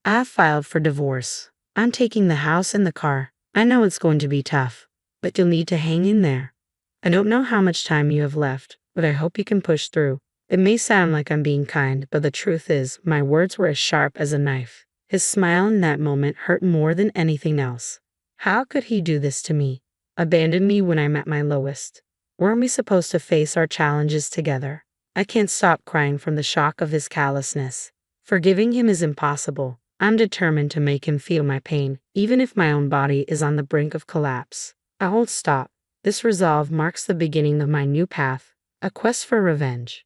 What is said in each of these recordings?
I've filed for divorce. I'm taking the house and the car. I know it's going to be tough, but you'll need to hang in there. I don't know how much time you have left, but I hope you can push through. It may sound like I'm being kind, but the truth is, my words were as sharp as a knife. His smile in that moment hurt more than anything else. How could he do this to me? Abandon me when I'm at my lowest? Weren't we supposed to face our challenges together? I can't stop crying from the shock of his callousness. Forgiving him is impossible. I'm determined to make him feel my pain, even if my own body is on the brink of collapse. I won't stop. This resolve marks the beginning of my new path, a quest for revenge.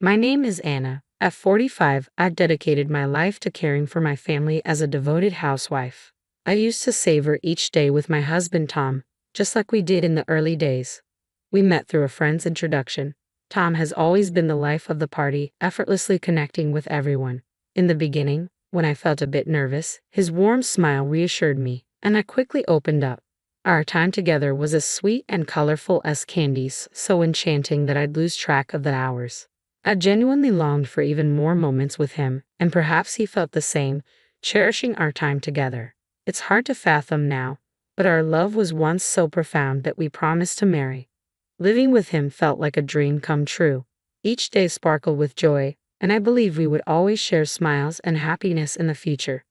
My name is Anna. At 45, I dedicated my life to caring for my family as a devoted housewife. I used to savor each day with my husband Tom, just like we did in the early days. We met through a friend's introduction. Tom has always been the life of the party, effortlessly connecting with everyone. In the beginning, when I felt a bit nervous, his warm smile reassured me, and I quickly opened up. Our time together was as sweet and colorful as candies, so enchanting that I'd lose track of the hours. I genuinely longed for even more moments with him, and perhaps he felt the same, cherishing our time together. It's hard to fathom now, but our love was once so profound that we promised to marry. Living with him felt like a dream come true. Each day sparkled with joy, and I believed we would always share smiles and happiness in the future.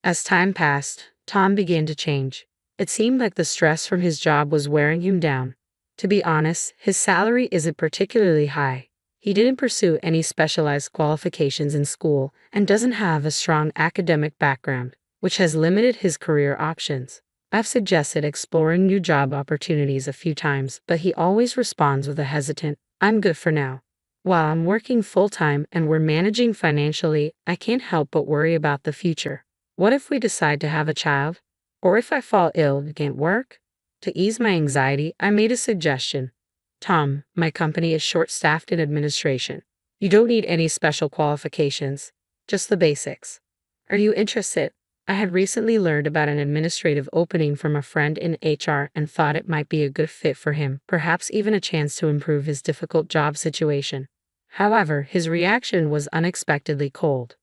As time passed, Tom began to change. It seemed like the stress from his job was wearing him down. To be honest, his salary isn't particularly high. He didn't pursue any specialized qualifications in school and doesn't have a strong academic background, which has limited his career options. I've suggested exploring new job opportunities a few times, but he always responds with a hesitant, "I'm good for now." While I'm working full-time and we're managing financially, I can't help but worry about the future. What if we decide to have a child? Or if I fall ill and can't work? To ease my anxiety, I made a suggestion. "Tom, my company is short-staffed in administration. You don't need any special qualifications, just the basics. Are you interested?" I had recently learned about an administrative opening from a friend in HR and thought it might be a good fit for him, perhaps even a chance to improve his difficult job situation. However, his reaction was unexpectedly cold.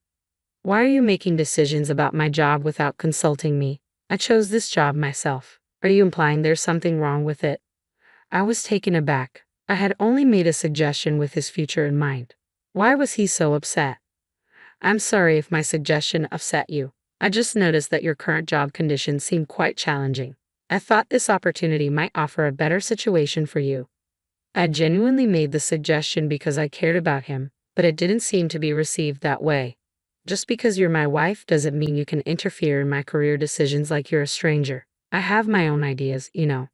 "Why are you making decisions about my job without consulting me? I chose this job myself. Are you implying there's something wrong with it?" I was taken aback. I had only made a suggestion with his future in mind. Why was he so upset? "I'm sorry if my suggestion upset you. I just noticed that your current job conditions seem quite challenging. I thought this opportunity might offer a better situation for you." I genuinely made the suggestion because I cared about him, but it didn't seem to be received that way. "Just because you're my wife doesn't mean you can interfere in my career decisions like you're a stranger. I have my own ideas, you know."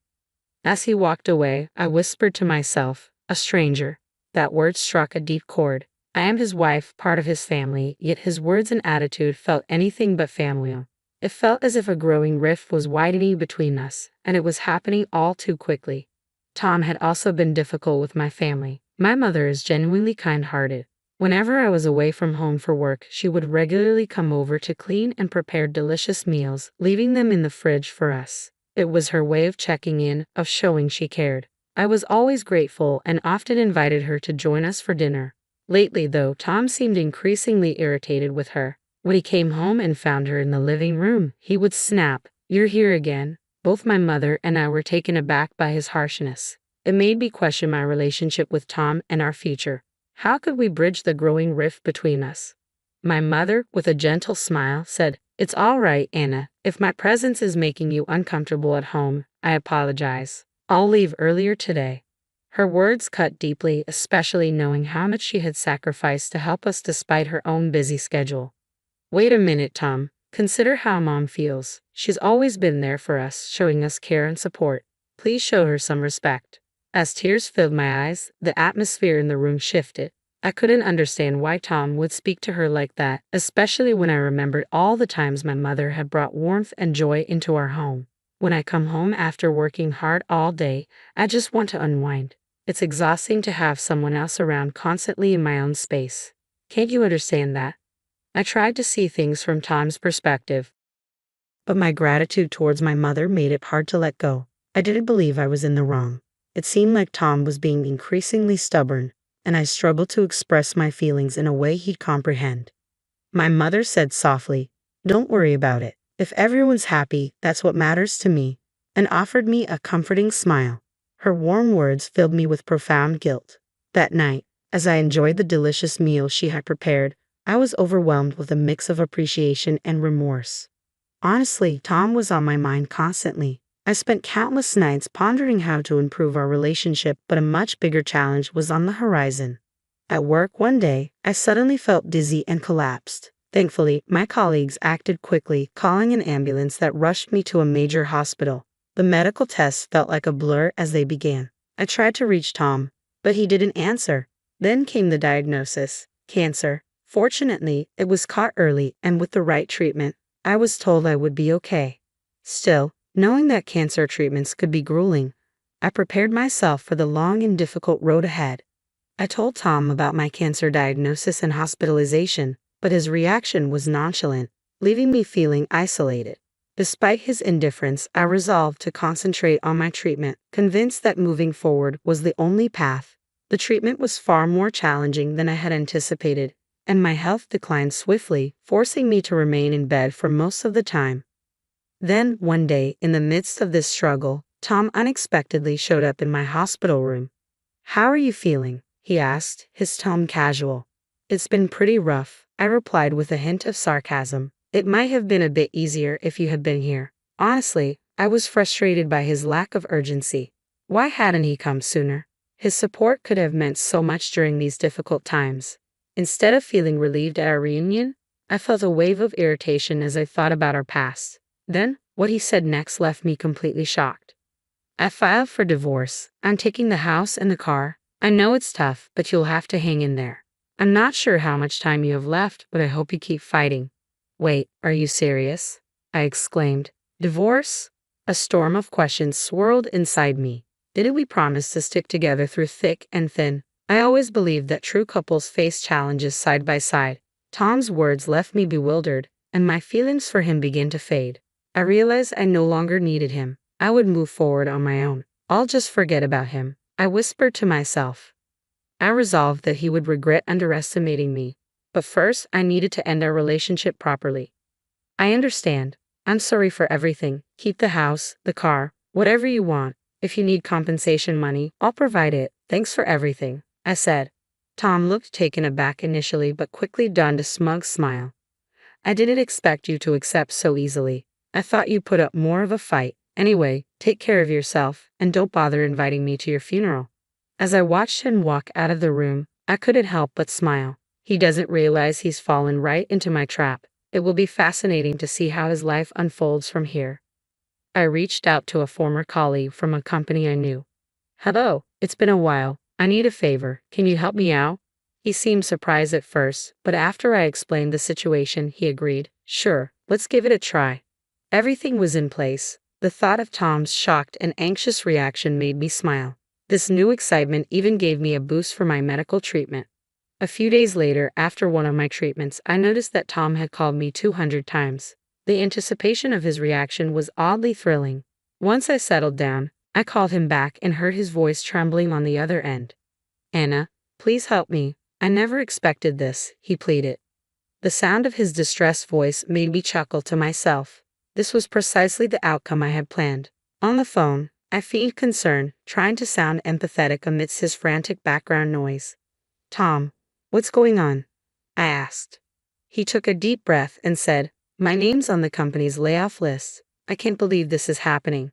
As he walked away, I whispered to myself, "A stranger." That word struck a deep chord. I am his wife, part of his family, yet his words and attitude felt anything but familial. It felt as if a growing rift was widening between us, and it was happening all too quickly. Tom had also been difficult with my family. My mother is genuinely kind-hearted. Whenever I was away from home for work, she would regularly come over to clean and prepare delicious meals, leaving them in the fridge for us. It was her way of checking in, of showing she cared. I was always grateful and often invited her to join us for dinner. Lately, though, Tom seemed increasingly irritated with her. When he came home and found her in the living room, he would snap, "You're here again." Both my mother and I were taken aback by his harshness. It made me question my relationship with Tom and our future. How could we bridge the growing rift between us? My mother, with a gentle smile, said, "It's all right, Anna. If my presence is making you uncomfortable at home, I apologize. I'll leave earlier today." Her words cut deeply, especially knowing how much she had sacrificed to help us despite her own busy schedule. "Wait a minute, Tom. Consider how Mom feels. She's always been there for us, showing us care and support. Please show her some respect." As tears filled my eyes, the atmosphere in the room shifted. I couldn't understand why Tom would speak to her like that, especially when I remembered all the times my mother had brought warmth and joy into our home. When I come home after working hard all day, I just want to unwind. It's exhausting to have someone else around constantly in my own space. Can't you understand that? I tried to see things from Tom's perspective, but my gratitude towards my mother made it hard to let go. I didn't believe I was in the wrong. It seemed like Tom was being increasingly stubborn, and I struggled to express my feelings in a way he'd comprehend. My mother said softly, Don't worry about it. If everyone's happy, that's what matters to me," and offered me a comforting smile. Her warm words filled me with profound guilt. That night, as I enjoyed the delicious meal she had prepared, I was overwhelmed with a mix of appreciation and remorse. Honestly, Tom was on my mind constantly. I spent countless nights pondering how to improve our relationship, but a much bigger challenge was on the horizon. At work one day, I suddenly felt dizzy and collapsed. Thankfully, my colleagues acted quickly, calling an ambulance that rushed me to a major hospital. The medical tests felt like a blur as they began. I tried to reach Tom, but he didn't answer. Then came the diagnosis: cancer. Fortunately, it was caught early, and with the right treatment, I was told I would be okay. Still, knowing that cancer treatments could be grueling, I prepared myself for the long and difficult road ahead. I told Tom about my cancer diagnosis and hospitalization, but his reaction was nonchalant, leaving me feeling isolated. Despite his indifference, I resolved to concentrate on my treatment, convinced that moving forward was the only path. The treatment was far more challenging than I had anticipated, and my health declined swiftly, forcing me to remain in bed for most of the time. Then, one day, in the midst of this struggle, Tom unexpectedly showed up in my hospital room. "How are you feeling?" he asked, his tone casual. "It's been pretty rough," I replied with a hint of sarcasm. "It might have been a bit easier if you had been here." Honestly, I was frustrated by his lack of urgency. Why hadn't he come sooner? His support could have meant so much during these difficult times. Instead of feeling relieved at our reunion, I felt a wave of irritation as I thought about our past. Then, what he said next left me completely shocked. "I filed for divorce. I'm taking the house and the car. I know it's tough, but you'll have to hang in there. I'm not sure how much time you have left, but I hope you keep fighting." "Wait, are you serious?" I exclaimed. "Divorce?" A storm of questions swirled inside me. Didn't we promise to stick together through thick and thin? I always believed that true couples face challenges side by side. Tom's words left me bewildered, and my feelings for him began to fade. I realized I no longer needed him. I would move forward on my own. I'll just forget about him, I whispered to myself. I resolved that he would regret underestimating me. But first, I needed to end our relationship properly. "I understand. I'm sorry for everything. Keep the house, the car, whatever you want. If you need compensation money, I'll provide it. Thanks for everything," I said. Tom looked taken aback initially, but quickly donned a smug smile. "I didn't expect you to accept so easily. I thought you put up more of a fight. Anyway, take care of yourself, and don't bother inviting me to your funeral." As I watched him walk out of the room, I couldn't help but smile. He doesn't realize he's fallen right into my trap. It will be fascinating to see how his life unfolds from here. I reached out to a former colleague from a company I knew. "Hello, it's been a while. I need a favor. Can you help me out?" He seemed surprised at first, but after I explained the situation, he agreed. "Sure, let's give it a try." Everything was in place. The thought of Tom's shocked and anxious reaction made me smile. This new excitement even gave me a boost for my medical treatment. A few days later, after one of my treatments, I noticed that Tom had called me 200 times. The anticipation of his reaction was oddly thrilling. Once I settled down, I called him back and heard his voice trembling on the other end. "Anna, please help me. I never expected this," he pleaded. The sound of his distressed voice made me chuckle to myself. This was precisely the outcome I had planned. On the phone, I feigned concern, trying to sound empathetic amidst his frantic background noise. "Tom, what's going on?" I asked. He took a deep breath and said, "My name's on the company's layoff list. I can't believe this is happening."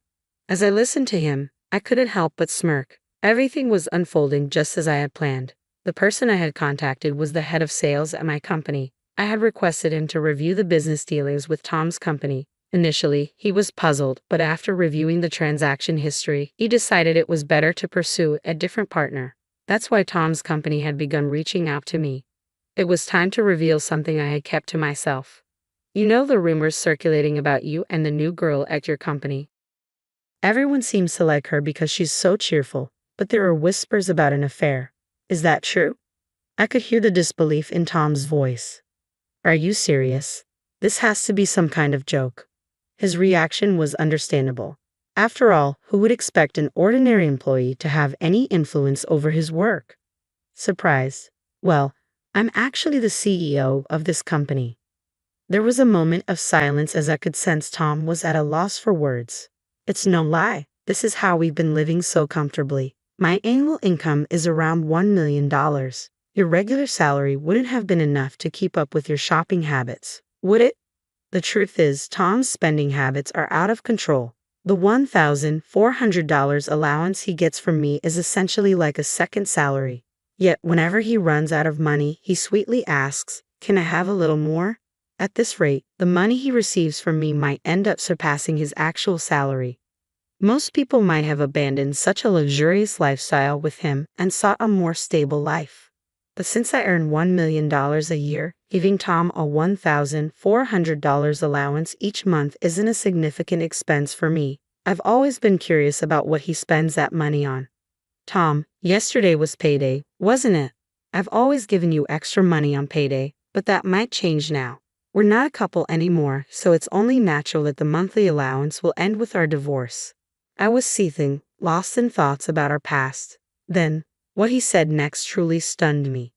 As I listened to him, I couldn't help but smirk. Everything was unfolding just as I had planned. The person I had contacted was the head of sales at my company. I had requested him to review the business dealings with Tom's company. Initially, he was puzzled, but after reviewing the transaction history, he decided it was better to pursue a different partner. That's why Tom's company had begun reaching out to me. It was time to reveal something I had kept to myself. "You know the rumors circulating about you and the new girl at your company? Everyone seems to like her because she's so cheerful, but there are whispers about an affair. Is that true?" I could hear the disbelief in Tom's voice. "Are you serious? This has to be some kind of joke." His reaction was understandable. After all, who would expect an ordinary employee to have any influence over his work? Surprised. "Well, I'm actually the CEO of this company." There was a moment of silence as I could sense Tom was at a loss for words. It's no lie. This is how we've been living so comfortably. My annual income is around $1 million. Your regular salary wouldn't have been enough to keep up with your shopping habits, would it? The truth is, Tom's spending habits are out of control. The $1,400 allowance he gets from me is essentially like a second salary. Yet, whenever he runs out of money, he sweetly asks, "Can I have a little more?" At this rate, the money he receives from me might end up surpassing his actual salary. Most people might have abandoned such a luxurious lifestyle with him and sought a more stable life. But since I earn $1 million a year, giving Tom a $1,400 allowance each month isn't a significant expense for me. I've always been curious about what he spends that money on. Tom, yesterday was payday, wasn't it? I've always given you extra money on payday, but that might change now. We're not a couple anymore, so it's only natural that the monthly allowance will end with our divorce. I was seething, lost in thoughts about our past. Then, what he said next truly stunned me.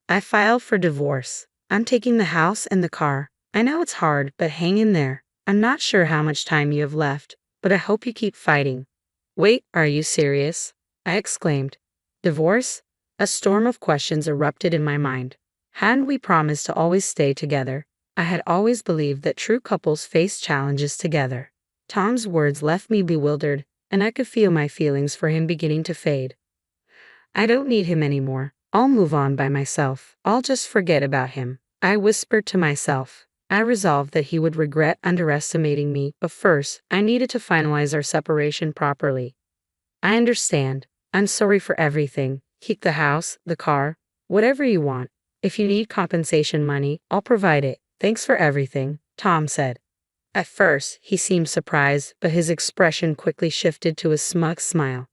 "I filed for divorce. I'm taking the house and the car. I know it's hard, but hang in there. I'm not sure how much time you have left, but I hope you keep fighting." "Wait, are you serious?" I exclaimed. "Divorce?" A storm of questions erupted in my mind. Hadn't we promised to always stay together? I had always believed that true couples face challenges together. Tom's words left me bewildered, and I could feel my feelings for him beginning to fade. "I don't need him anymore. I'll move on by myself. I'll just forget about him," I whispered to myself. I resolved that he would regret underestimating me, but first, I needed to finalize our separation properly. "I understand. I'm sorry for everything. Keep the house, the car, whatever you want. If you need compensation money, I'll provide it. Thanks for everything," Tom said. At first, he seemed surprised, but his expression quickly shifted to a smug smile.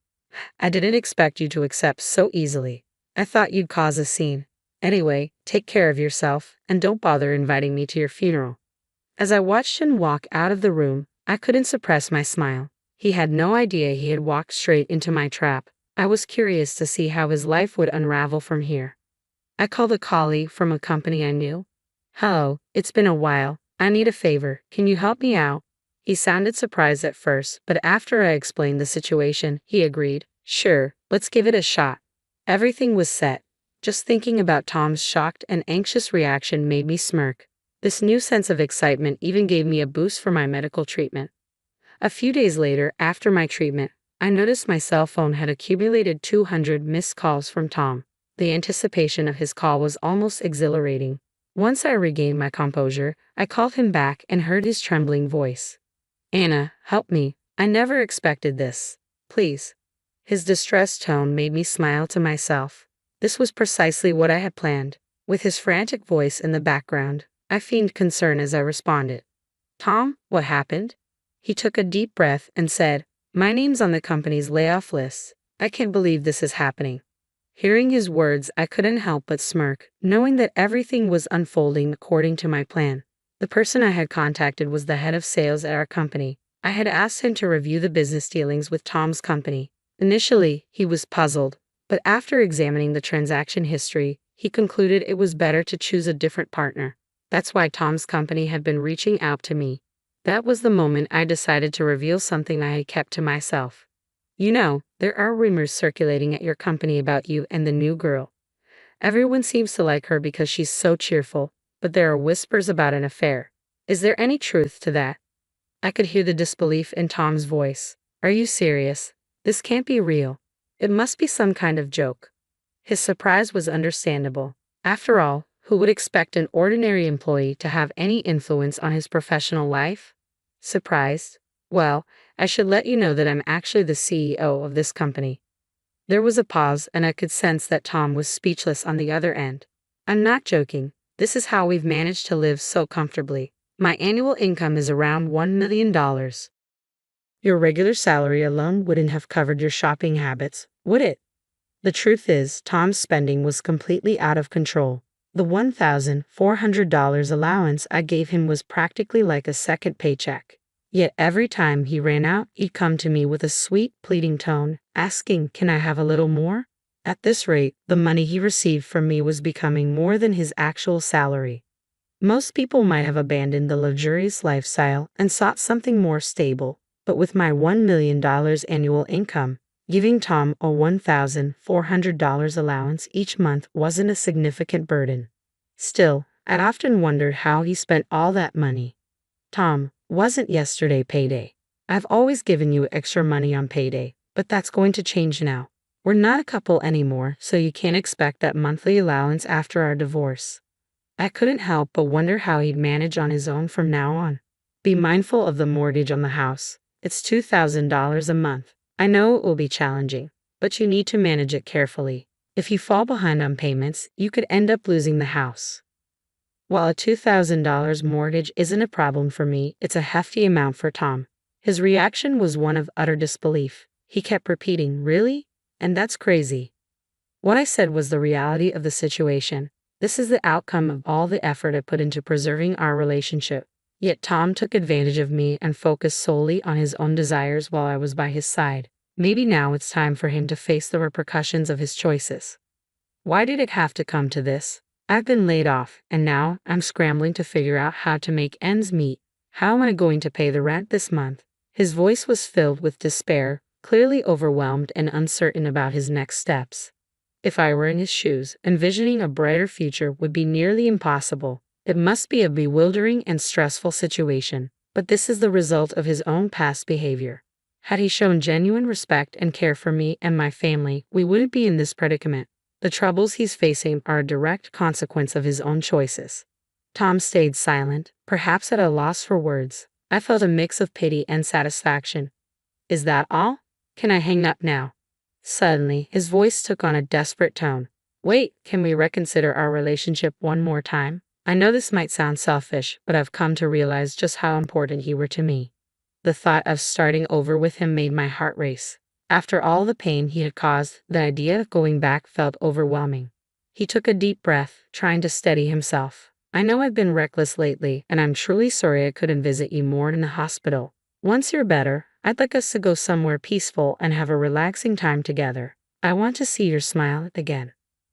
"I didn't expect you to accept so easily. I thought you'd cause a scene. Anyway, take care of yourself, and don't bother inviting me to your funeral." As I watched him walk out of the room, I couldn't suppress my smile. He had no idea he had walked straight into my trap. I was curious to see how his life would unravel from here. I called a colleague from a company I knew. "Hello, it's been a while. I need a favor. Can you help me out?" He sounded surprised at first, but after I explained the situation, he agreed. "Sure, let's give it a shot." Everything was set. Just thinking about Tom's shocked and anxious reaction made me smirk. This new sense of excitement even gave me a boost for my medical treatment. A few days later, after my treatment, I noticed my cell phone had accumulated 200 missed calls from Tom. The anticipation of his call was almost exhilarating. Once I regained my composure, I called him back and heard his trembling voice. "Anna, help me. I never expected this. Please." His distressed tone made me smile to myself. This was precisely what I had planned. With his frantic voice in the background, I feigned concern as I responded. "Tom, what happened?" He took a deep breath and said, "My name's on the company's layoff list. I can't believe this is happening." Hearing his words, I couldn't help but smirk, knowing that everything was unfolding according to my plan. The person I had contacted was the head of sales at our company. I had asked him to review the business dealings with Tom's company. Initially, he was puzzled, but after examining the transaction history, he concluded it was better to choose a different partner. That's why Tom's company had been reaching out to me. That was the moment I decided to reveal something I had kept to myself. "You know, there are rumors circulating at your company about you and the new girl. Everyone seems to like her because she's so cheerful, but there are whispers about an affair. Is there any truth to that?" I could hear the disbelief in Tom's voice. "Are you serious? This can't be real. It must be some kind of joke." His surprise was understandable. After all, who would expect an ordinary employee to have any influence on his professional life? Surprised? Well, I should let you know that I'm actually the CEO of this company. There was a pause, and I could sense that Tom was speechless on the other end. "I'm not joking. This is how we've managed to live so comfortably. My annual income is around $1 million. Your regular salary alone wouldn't have covered your shopping habits, would it?" The truth is, Tom's spending was completely out of control. The $1,400 allowance I gave him was practically like a second paycheck. Yet every time he ran out, he'd come to me with a sweet, pleading tone, asking, "Can I have a little more?" At this rate, the money he received from me was becoming more than his actual salary. Most people might have abandoned the luxurious lifestyle and sought something more stable, but with my $1 million annual income, giving Tom a $1,400 allowance each month wasn't a significant burden. Still, I'd often wondered how he spent all that money. Tom, wasn't yesterday payday? I've always given you extra money on payday, but that's going to change now. We're not a couple anymore, so you can't expect that monthly allowance after our divorce. I couldn't help but wonder how he'd manage on his own from now on. Be mindful of the mortgage on the house. It's $2,000 a month. I know it will be challenging, but you need to manage it carefully. If you fall behind on payments, you could end up losing the house. While a $2,000 mortgage isn't a problem for me, it's a hefty amount for Tom. His reaction was one of utter disbelief. He kept repeating, "Really? And that's crazy." What I said was the reality of the situation. This is the outcome of all the effort I put into preserving our relationship. Yet Tom took advantage of me and focused solely on his own desires while I was by his side. Maybe now it's time for him to face the repercussions of his choices. Why did it have to come to this? I've been laid off, and now I'm scrambling to figure out how to make ends meet. How am I going to pay the rent this month? His voice was filled with despair, clearly overwhelmed and uncertain about his next steps. If I were in his shoes, envisioning a brighter future would be nearly impossible. It must be a bewildering and stressful situation, but this is the result of his own past behavior. Had he shown genuine respect and care for me and my family, we wouldn't be in this predicament. The troubles he's facing are a direct consequence of his own choices. Tom stayed silent, perhaps at a loss for words. I felt a mix of pity and satisfaction. Is that all? Can I hang up now? Suddenly, his voice took on a desperate tone. Wait, can we reconsider our relationship one more time? I know this might sound selfish, but I've come to realize just how important you were to me. The thought of starting over with him made my heart race. After all the pain he had caused, the idea of going back felt overwhelming. He took a deep breath, trying to steady himself. I know I've been reckless lately, and I'm truly sorry I couldn't visit you more in the hospital. Once you're better, I'd like us to go somewhere peaceful and have a relaxing time together. I want to see your smile again.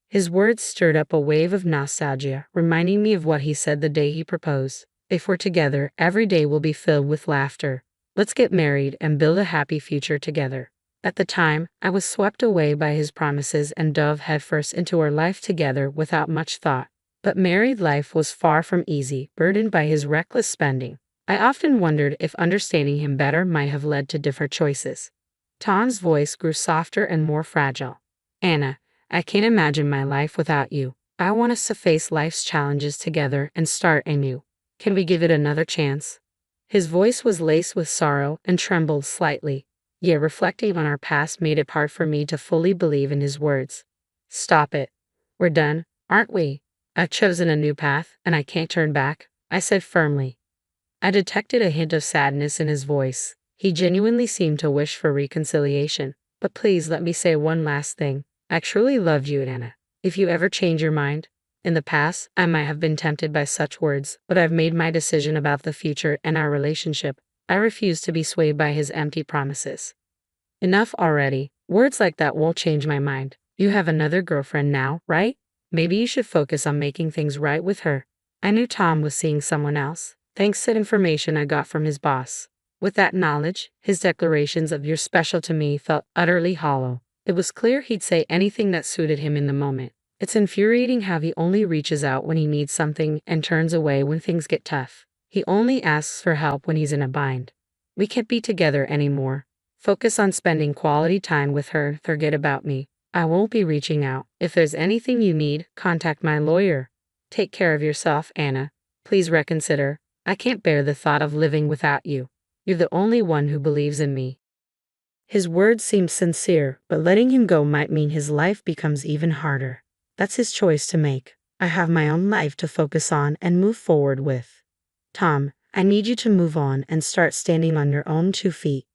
His words stirred up a wave of nostalgia, reminding me of what he said the day he proposed. If we're together, every day will be filled with laughter. Let's get married and build a happy future together. At the time, I was swept away by his promises and dove headfirst into our life together without much thought. But married life was far from easy, burdened by his reckless spending. I often wondered if understanding him better might have led to different choices. Tom's voice grew softer and more fragile. Anna, I can't imagine my life without you. I want us to face life's challenges together and start anew. Can we give it another chance? His voice was laced with sorrow and trembled slightly. Yet reflecting on our past made it hard for me to fully believe in his words. Stop it. We're done, aren't we? I've chosen a new path, and I can't turn back, I said firmly. I detected a hint of sadness in his voice. He genuinely seemed to wish for reconciliation. But please let me say one last thing. I truly loved you, Anna. If you ever change your mind, in the past, I might have been tempted by such words, but I've made my decision about the future and our relationship. I refuse to be swayed by his empty promises. Enough already. Words like that won't change my mind. You have another girlfriend now, right? Maybe you should focus on making things right with her. I knew Tom was seeing someone else, thanks to information I got from his boss. With that knowledge, his declarations of "you're special to me" felt utterly hollow. It was clear he'd say anything that suited him in the moment. It's infuriating how he only reaches out when he needs something and turns away when things get tough. He only asks for help when he's in a bind. We can't be together anymore. Focus on spending quality time with her, forget about me. I won't be reaching out. If there's anything you need, contact my lawyer. Take care of yourself, Anna. Please reconsider. I can't bear the thought of living without you. You're the only one who believes in me. His words seemed sincere, but letting him go might mean his life becomes even harder. That's his choice to make. I have my own life to focus on and move forward with. Tom, I need you to move on and start standing on your own 2 feet.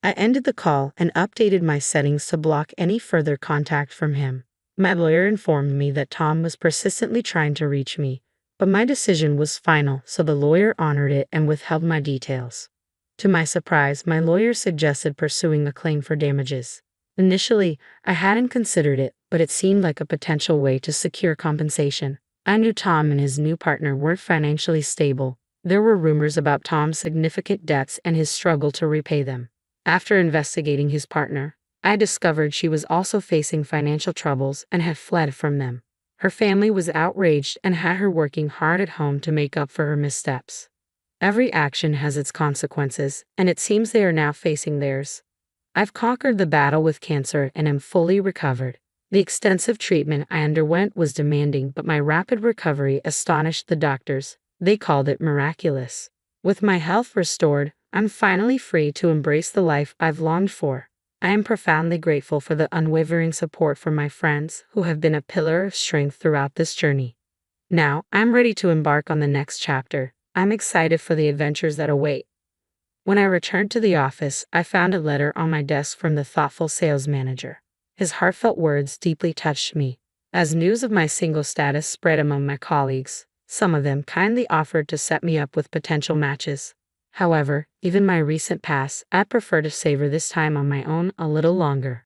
I ended the call and updated my settings to block any further contact from him. My lawyer informed me that Tom was persistently trying to reach me, but my decision was final, so the lawyer honored it and withheld my details. To my surprise, my lawyer suggested pursuing a claim for damages. Initially, I hadn't considered it, but it seemed like a potential way to secure compensation. I knew Tom and his new partner weren't financially stable. There were rumors about Tom's significant debts and his struggle to repay them. After investigating his partner, I discovered she was also facing financial troubles and had fled from them. Her family was outraged and had her working hard at home to make up for her missteps. Every action has its consequences, and it seems they are now facing theirs. I've conquered the battle with cancer and am fully recovered. The extensive treatment I underwent was demanding, but my rapid recovery astonished the doctors. They called it miraculous. With my health restored, I'm finally free to embrace the life I've longed for. I am profoundly grateful for the unwavering support from my friends who have been a pillar of strength throughout this journey. Now, I'm ready to embark on the next chapter. I'm excited for the adventures that await. When I returned to the office, I found a letter on my desk from the thoughtful sales manager. His heartfelt words deeply touched me. As news of my single status spread among my colleagues, some of them kindly offered to set me up with potential matches. However, given my recent past, I'd prefer to savor this time on my own a little longer.